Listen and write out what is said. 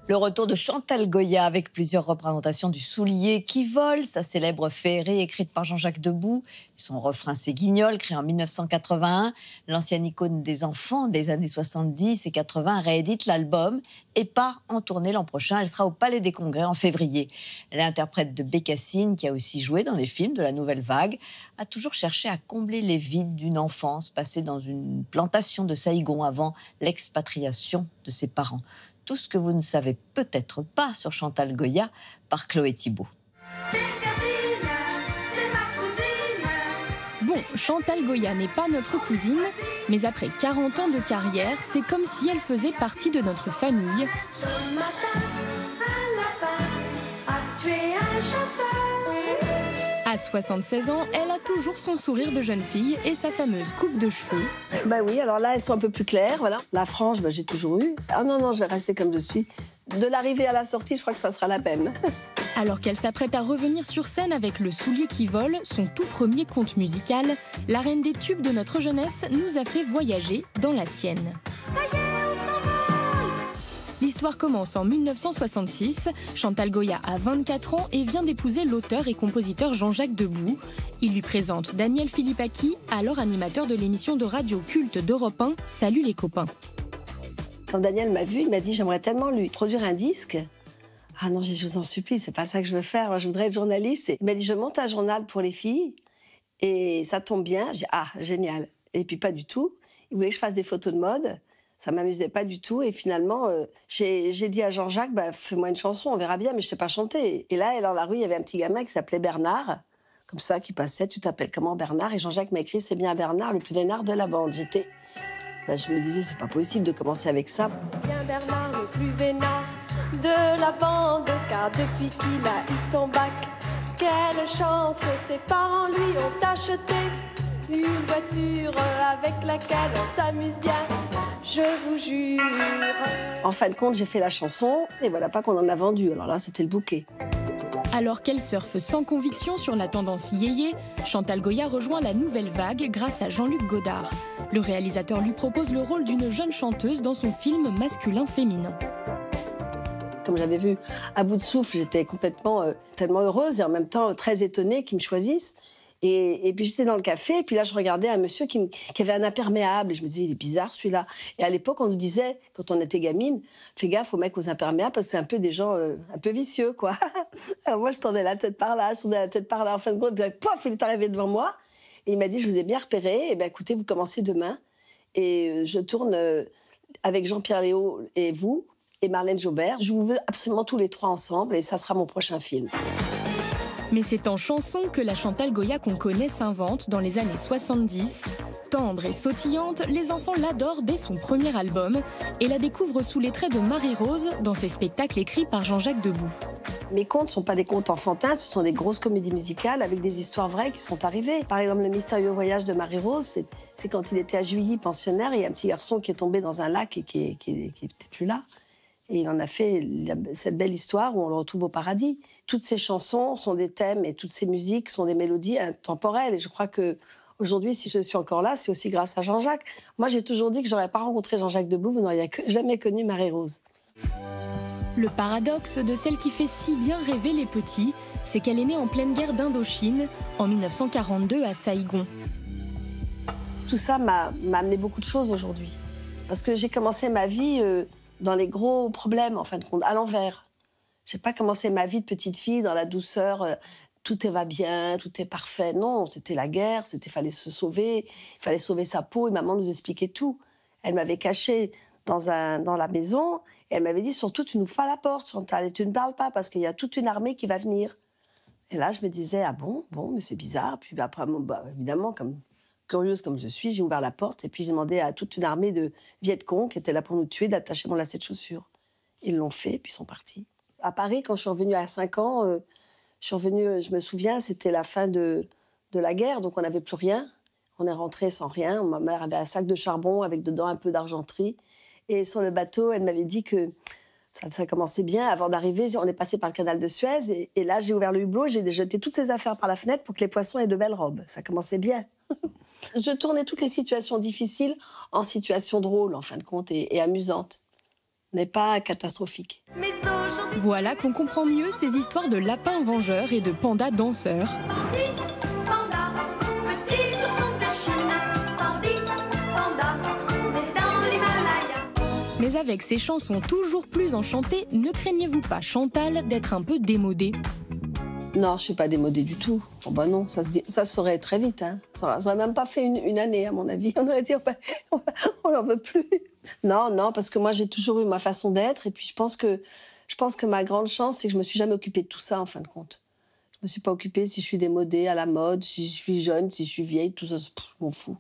Le retour de Chantal Goya avec plusieurs représentations du soulier qui vole, sa célèbre féerie écrite par Jean-Jacques Debout. Son refrain C'est Guignol, créé en 1981. L'ancienne icône des enfants des années 70 et 80 réédite l'album et part en tournée l'an prochain. Elle sera au Palais des Congrès en février. Elle est interprète de Bécassine, qui a aussi joué dans les films de la Nouvelle Vague, a toujours cherché à combler les vides d'une enfance passée dans une plantation de Saïgon avant l'expatriation de ses parents. Tout ce que vous ne savez peut-être pas sur Chantal Goya par Chloé Thibault. Bon, Chantal Goya n'est pas notre cousine, mais après 40 ans de carrière, c'est comme si elle faisait partie de notre famille. À 76 ans, elle a toujours son sourire de jeune fille et sa fameuse coupe de cheveux. Bah oui, alors là, elles sont un peu plus claires, voilà. La frange, j'ai toujours eu. Ah non, je vais rester comme je suis. De l'arrivée à la sortie, je crois que ça sera la même. Alors qu'elle s'apprête à revenir sur scène avec Le Soulier qui vole, son tout premier conte musical, la reine des tubes de notre jeunesse nous a fait voyager dans la sienne. Ça y est, on s'envole! L'histoire commence en 1966. Chantal Goya a 24 ans et vient d'épouser l'auteur et compositeur Jean-Jacques Debout. Il lui présente Daniel Philippaki, alors animateur de l'émission de radio culte d'Europe 1, Salut les copains. Quand Daniel m'a vu, il m'a dit j'aimerais tellement lui produire un disque. Ah non, je vous en supplie, c'est pas ça que je veux faire. Moi, je voudrais être journaliste. Il m'a dit je monte un journal pour les filles et ça tombe bien. J'ai dit ah génial. Et puis pas du tout. Il voulait que je fasse des photos de mode. Ça m'amusait pas du tout. Et finalement, j'ai dit à Jean-Jacques fais-moi une chanson, on verra bien, mais je sais pas chanter. Et là, dans la rue, il y avait un petit gamin qui s'appelait Bernard, comme ça, qui passait. Tu t'appelles comment Bernard? Et Jean-Jacques m'a écrit c'est bien Bernard, le plus vénard de la bande. Je me disais c'est pas possible de commencer avec ça. Bien Bernard, le plus vénard de la bande, car depuis qu'il a eu son bac, quelle chance, ses parents lui ont acheté une voiture avec laquelle on s'amuse bien, je vous jure. En fin de compte, j'ai fait la chanson, et voilà pas qu'on en a vendu, alors là c'était le bouquet. Alors qu'elle surfe sans conviction sur la tendance yéyé, Chantal Goya rejoint la Nouvelle Vague grâce à Jean-Luc Godard. Le réalisateur lui propose le rôle d'une jeune chanteuse dans son film masculin-féminin. Comme j'avais vu à bout de souffle, j'étais complètement tellement heureuse et en même temps très étonnée qu'ils me choisissent. Et puis j'étais dans le café, et puis là je regardais un monsieur qui avait un imperméable, et je me disais, il est bizarre celui-là. Et à l'époque, on nous disait, quand on était gamine, fais gaffe aux mecs aux imperméables, parce que c'est un peu des gens un peu vicieux, quoi. Alors moi, je tournais la tête par là, je tournais la tête par là, en fin de compte, pof, il est arrivé devant moi, et il m'a dit, je vous ai bien repéré, et bien écoutez, vous commencez demain, et je tourne avec Jean-Pierre Léaud et vous, et Marlène Jobert. Je vous veux absolument tous les trois ensemble, et ça sera mon prochain film. Mais c'est en chanson que la Chantal Goya qu'on connaît s'invente dans les années 70. Tendre et sautillante, les enfants l'adorent dès son premier album et la découvrent sous les traits de Marie-Rose dans ses spectacles écrits par Jean-Jacques Debout. Mes contes ne sont pas des contes enfantins, ce sont des grosses comédies musicales avec des histoires vraies qui sont arrivées. Par exemple, Le mystérieux voyage de Marie-Rose, c'est quand il était à Juilly, pensionnaire, et il y a un petit garçon qui est tombé dans un lac et qui n'était plus là. Et il en a fait cette belle histoire où on le retrouve au paradis. Toutes ces chansons sont des thèmes et toutes ces musiques sont des mélodies intemporelles. Et je crois qu'aujourd'hui, si je suis encore là, c'est aussi grâce à Jean-Jacques. Moi, j'ai toujours dit que je n'aurais pas rencontré Jean-Jacques Debout, vous n'auriez jamais connu Marie-Rose. Le paradoxe de celle qui fait si bien rêver les petits, c'est qu'elle est née en pleine guerre d'Indochine, en 1942 à Saïgon. Tout ça m'a amené beaucoup de choses aujourd'hui. Parce que j'ai commencé ma vie dans les gros problèmes, en fin de compte, à l'envers. J'ai pas commencé ma vie de petite fille dans la douceur, tout va bien, tout est parfait. Non, c'était la guerre, fallait se sauver, il fallait sauver sa peau, et maman nous expliquait tout. Elle m'avait cachée dans la maison, et elle m'avait dit, surtout, tu n'ouvres pas la porte, Chantal, et tu ne parles pas, parce qu'il y a toute une armée qui va venir. Et là, je me disais, ah bon, mais c'est bizarre. Puis après, évidemment, comme curieuse comme je suis, j'ai ouvert la porte, et puis j'ai demandé à toute une armée de Vietcong, qui était là pour nous tuer, d'attacher mon lacet de chaussures. Ils l'ont fait, puis ils sont partis. À Paris, quand je suis revenue à 5 ans, je me souviens, c'était la fin de la guerre, donc on n'avait plus rien. On est rentré sans rien. Ma mère avait un sac de charbon avec dedans un peu d'argenterie. Et sur le bateau, elle m'avait dit que ça commençait bien. Avant d'arriver, on est passé par le canal de Suez. Et là, j'ai ouvert le hublot, j'ai jeté toutes ces affaires par la fenêtre pour que les poissons aient de belles robes. Ça commençait bien. Je tournais toutes les situations difficiles en situations drôles, en fin de compte, et amusantes. mais pas catastrophique. Voilà qu'on comprend mieux ces histoires de lapins vengeurs et de pandas danseurs. Mais avec ces chansons toujours plus enchantées, ne craignez-vous pas, Chantal, d'être un peu démodée? Non, je ne suis pas démodée du tout. Oh bah non, ça se saurait très vite. Hein. Ça n'aurait même pas fait une année, à mon avis. On aurait dit, on n'en veut plus. Non, parce que moi, j'ai toujours eu ma façon d'être. Et puis, je pense que ma grande chance, c'est que je ne me suis jamais occupée de tout ça, en fin de compte. Je ne me suis pas occupée si je suis démodée, à la mode, si je suis jeune, si je suis vieille, tout ça, je m'en fous.